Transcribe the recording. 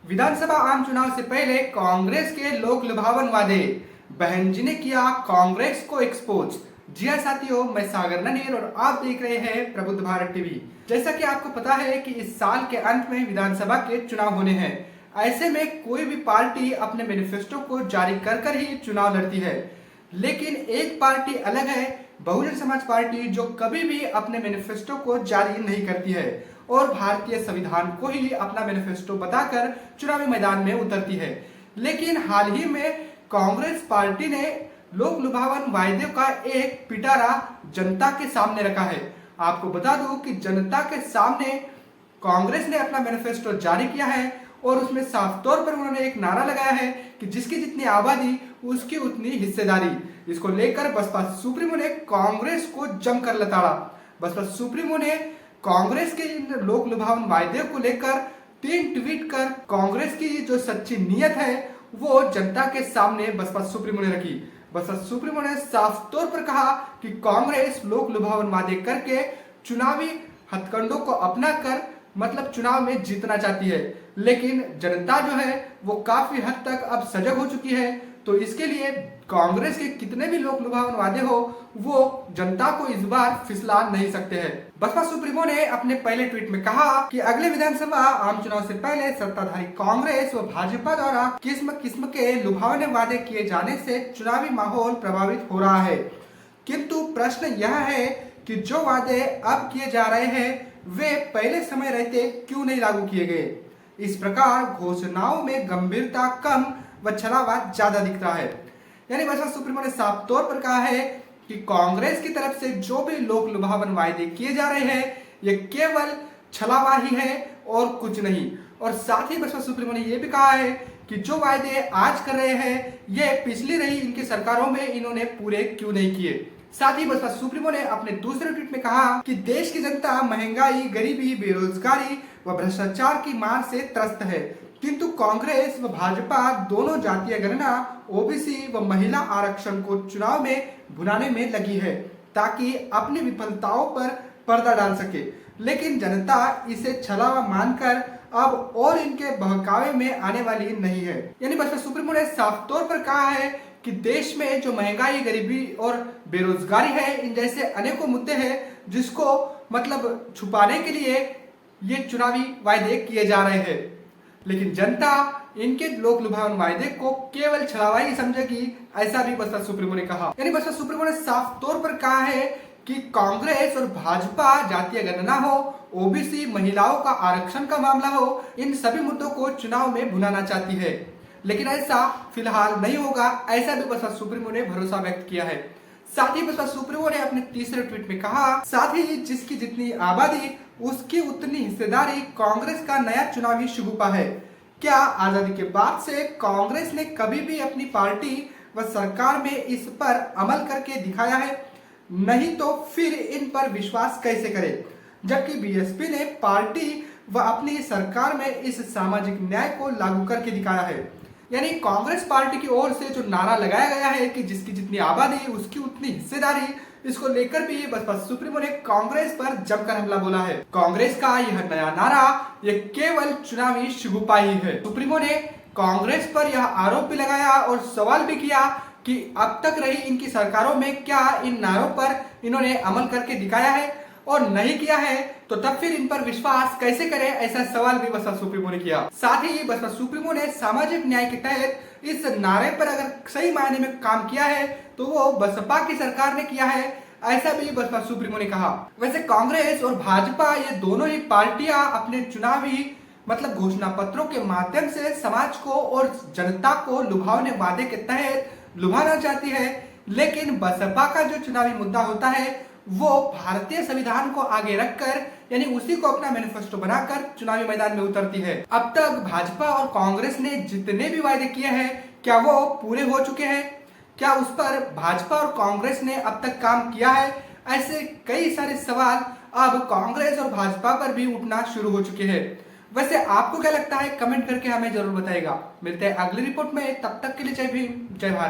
विधानसभा आम चुनाव से पहले कांग्रेस के लोक लुभावन वादे, बहन जी ने किया कांग्रेस को एक्सपोज। जी हाँ साथियों, मैं सागर ननीर और आप देख रहे हैं प्रबुद्ध भारत टीवी। जैसा कि आपको पता है कि इस साल के अंत में विधानसभा के चुनाव होने हैं। ऐसे में कोई भी पार्टी अपने मैनिफेस्टो को जारी कर ही चुनाव लड़ती है, लेकिन एक पार्टी अलग है, बहुजन समाज पार्टी, जो कभी भी अपने मैनिफेस्टो को जारी नहीं करती है और भारतीय संविधान को ही अपना मैनिफेस्टो बताकर चुनावी मैदान में उतरती है। लेकिन हाल ही में कांग्रेस पार्टी ने लोक लुभावन वायदे का एक पिटारा जनता के सामने रखा है। आपको बता दूं कि जनता के सामने कांग्रेस ने अपना मैनिफेस्टो जारी किया है और उसमें साफ तौर पर उन्होंने एक नारा लगाया है कि जिसकी जितनी आबादी उसकी उतनी हिस्सेदारी। इसको लेकर बसपा सुप्रीमो ने कांग्रेस को जमकर लताड़ा। बसपा सुप्रीमो ने कांग्रेस के इन लोक लुभावन वायदे को लेकर 3 ट्वीट कर कांग्रेस की जो सच्ची नीयत है वो जनता के सामने बसपा सुप्रीमो ने रखी। बसपा सुप्रीमो ने साफ तौर पर कहा कि कांग्रेस लोक लुभावन वादे करके चुनावी हथकंडों को अपना कर मतलब चुनाव में जीतना चाहती है, लेकिन जनता जो है वो काफी हद तक अब सजग हो चुकी है। तो इसके लिए कांग्रेस के कितने भी लोक लुभावन वादे हो वो जनता को इस बार फिसला नहीं सकते हैं। बसपा सुप्रीमो ने अपने पहले ट्वीट में कहा कि अगले विधानसभा आम चुनाव से पहले सत्ताधारी कांग्रेस व भाजपा द्वारा किस्म किस्म के लुभावने वादे किए जाने से चुनावी माहौल प्रभावित हो रहा है, किंतु प्रश्न यह है कि जो वादे अब किए जा रहे हैं वे पहले समय रहते क्यों नहीं लागू किए गए। इस प्रकार घोषणाओं में गंभीरता कम व छलावा ज्यादा दिख रहा है। यानी बसपा सुप्रीमो ने साफ तौर पर कहा है कि कांग्रेस की तरफ से जो भी लोक लुभावन वायदे किए जा रहे हैं ये केवल छलावा ही है और कुछ नहीं। और साथ ही बसपा सुप्रीमो ने यह भी कहा है कि जो वायदे आज कर रहे हैं ये पिछली रही इनकी सरकारों में इन्होंने पूरे क्यों नहीं किए। साथ ही बसपा सुप्रीमो ने अपने दूसरे ट्वीट में कहा कि देश की जनता महंगाई, गरीबी, बेरोजगारी व भ्रष्टाचार की मार से त्रस्त है, किंतु कांग्रेस व भाजपा दोनों जातीय गणना, ओबीसी व महिला आरक्षण को चुनाव में भुनाने में लगी है ताकि अपनी विफलताओं पर पर्दा डाल सके। लेकिन जनता इसे छलावा मानकर अब और इनके बहकावे में आने वाली नहीं है। यानी बसपा सुप्रीमो ने साफ तौर पर कहा है कि देश में जो महंगाई, गरीबी और बेरोजगारी है, इन जैसे अनेकों मुद्दे हैं जिसको मतलब छुपाने के लिए ये चुनावी वायदे किए जा रहे हैं, लेकिन जनता इनके लोक लुभावन वायदे को केवल छलावा ही समझेगी, ऐसा भी बसपा सुप्रीमो ने कहा। यानी बसपा सुप्रीमो ने साफ तौर पर कहा है कि कांग्रेस और भाजपा जातीय गणना हो, ओबीसी, महिलाओं का आरक्षण का मामला हो, इन सभी मुद्दों को चुनाव में भुनाना चाहती है, लेकिन ऐसा फिलहाल नहीं होगा, ऐसा भी बसपा सुप्रीमो ने भरोसा व्यक्त किया है। साथ ही बसपा सुप्रीमो ने अपने तीसरे ट्वीट में कहा, साथ ही जिसकी जितनी आबादी उसकी उतनी हिस्सेदारी कांग्रेस का नया चुनावी शगुफा है। क्या आजादी के बाद से कांग्रेस ने कभी भी अपनी पार्टी व सरकार में इस पर अमल करके दिखाया है? नहीं तो फिर इन पर विश्वास कैसे करें, जबकि बीएसपी ने पार्टी व अपनी सरकार में इस सामाजिक न्याय को लागू करके दिखाया है। यानी कांग्रेस पार्टी की ओर से जो नारा लगाया गया है कि जिसकी जितनी आबादी उसकी उतनी हिस्सेदारी, इसको लेकर भी बसपा सुप्रीमो ने कांग्रेस पर जमकर हमला बोला है। कांग्रेस का यह नया नारा ये केवल चुनावी शगुफा ही है। सुप्रीमो ने कांग्रेस पर यह आरोप भी लगाया और सवाल भी किया कि अब तक रही इनकी सरकारों में क्या इन नारों पर इन्होंने अमल करके दिखाया है, और नहीं किया है तो तब फिर इन पर विश्वास कैसे करें, ऐसा सवाल भी बसपा सुप्रीमो ने किया। साथ ही बसपा सुप्रीमो ने सामाजिक न्याय के तहत इस नारे पर अगर सही मायने में काम किया है तो वो बसपा की सरकार ने किया है, ऐसा भी बसपा सुप्रीमो ने कहा। वैसे कांग्रेस और भाजपा ये दोनों ही पार्टियां अपने चुनावी मतलब घोषणा पत्रों के माध्यम से समाज को और जनता को लुभावने वादे के तहत लुभाना चाहती है, लेकिन बसपा का जो चुनावी मुद्दा होता है वो भारतीय संविधान को आगे रखकर यानी उसी को अपना मैनिफेस्टो बनाकर चुनावी मैदान में उतरती है। अब तक भाजपा और कांग्रेस ने जितने भी वायदे किए हैं क्या वो पूरे हो चुके हैं? क्या उस पर भाजपा और कांग्रेस ने अब तक काम किया है? ऐसे कई सारे सवाल अब कांग्रेस और भाजपा पर भी उठना शुरू हो चुके हैं। वैसे आपको क्या लगता है, कमेंट करके हमें जरूर बताइएगा। मिलते हैं अगली रिपोर्ट में, तब तक के लिए जय भीम, जय भारत।